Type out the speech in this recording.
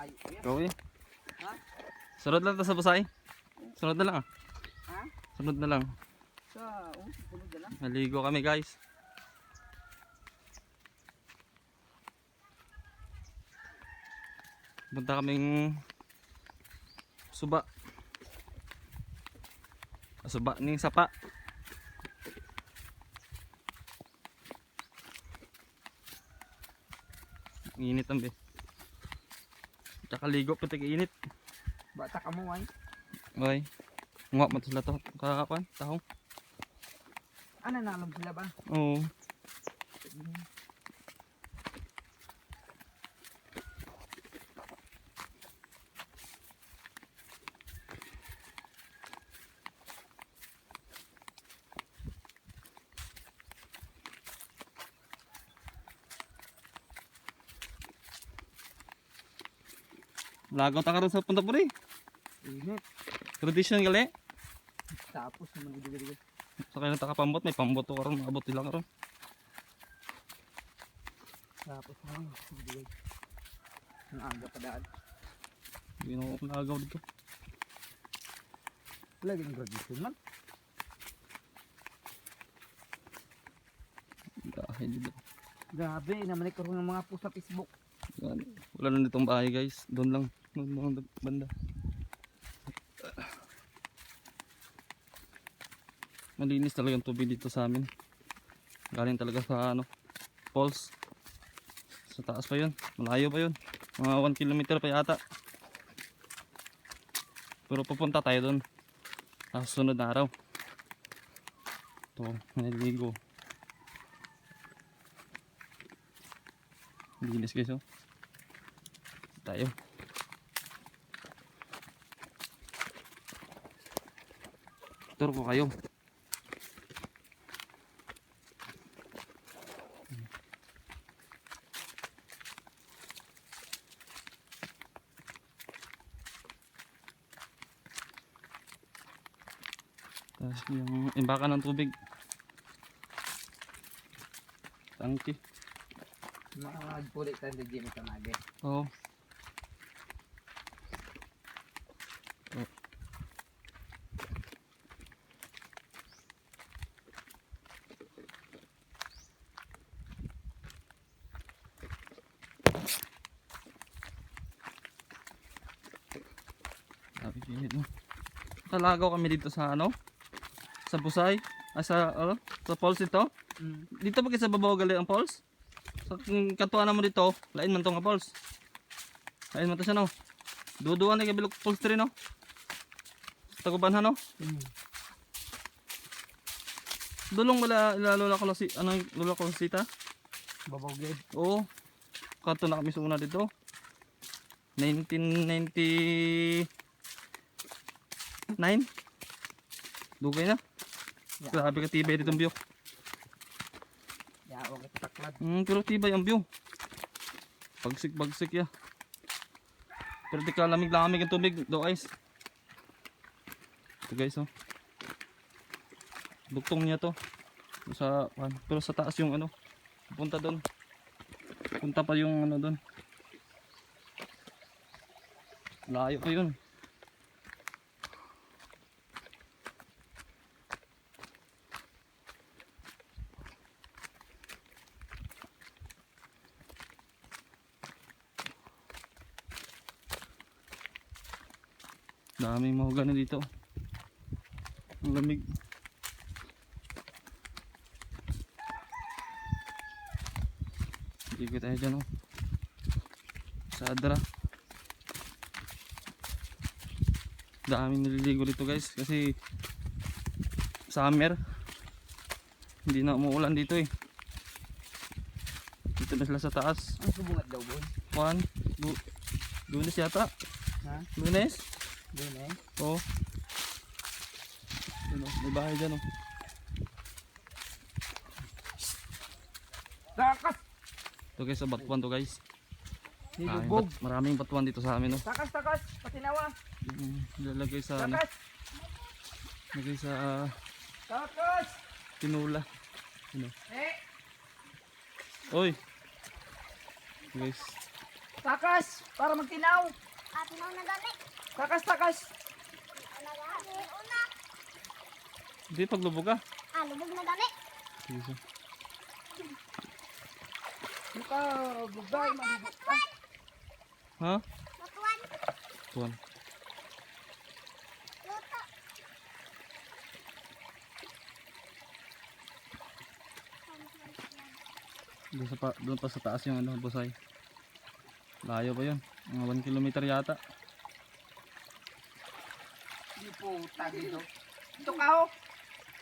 Ayo ko yan. Gawin. Ha? Sunod lang to sa busay. Sunod na lang ah. Ha? Sunod na lang. Sunod na lang. Naligo kami guys. Punta kaming suba. Suba ning sapa. Init ang be. Tsaka ligo pati init. Bata ka mo ay. Oy. Ngwa man sila to kakakuan tahong. Ano nalom sila ba? Oo. Lagaw ta karon sa punta puri. Init. Tradition gali. Tapos naman gidigid. Sa kaya nakapambot may pambot to karon maabot nila karon. Tapos naman gidigid. Ang aga pa daan. Gino ko lagaw dito. Laging tradition man. Dahil dito. Grabe, naman karoon ng mga post sa Facebook. Wala na ditong bahay guys. Doon lang. Doon lang banda. Malinis talaga yung tubig dito sa amin. Galing talaga sa ano, falls. Sa taas pa yun. Malayo pa yun. Mga 1 kilometer pa yata. Pero pupunta tayo doon. Sa sunod na araw. Ito, naliligo. Linis guys oh. Tayo. Turo ko kayo. Tapos yung imbakan ng tubig. Tangki. Magpulit tayo sa gym ito nage. Oo. Talagaw kami dito sa ano? Sa Busay? Sa falls ito? Dito ba sa babaw gali ang falls? Sa katuan mo dito, lain man to nga falls. Lain man to siya no. Duduan ni kabilog falls tree no. Tagubanhan no. Dulong wala lola ko si ano lola ko sita? Babaw gid. Oo. Kato na kami sa una dito. 1999. Dugay na. Grabe ka tibay ditong view. Yawa ka taklad. Pero tibay ang view. Bagsik ya. Pero di ka lamig-lamig ang tubig do guys. Ito guys oh. Duktong niya to. Pero sa taas yung ano. Punta doon. Punta pa yung ano doon. Layo pa yun. Daming mahogany dito. Ang lamig. Hindi tayo dyan oh. Sa Adra. Daming naliligo dito guys. Kasi summer. Hindi na umuulan dito eh. Dito na sila sa taas. Ang subungat daw boy. Lunes yata. Ha? Lunes? Doon eh. Oo. Ano, may bahay dyan oh. Takas! Ito guys sa batuan to guys. Nilubog. Maraming batuan dito sa amin oh. Takas, patinawa. Lalagay sa ano, Takas! lagay sa Takas! tinula. Ano? Eh! Oy. Guys. Takas! Para magtinaw! Ate na na gani. Takas, takas! Ana gani. Una. Di paglubog ka. Lubog na gani. Sige. Buka, bugay, malibot ka. Ha? Matuan. Tuwan. Luto. Doon pa sa taas yung ano, busay. Layo pa yun. Mga 1 kilometer yata. Hindi po, tagi do. Ito ka, oh.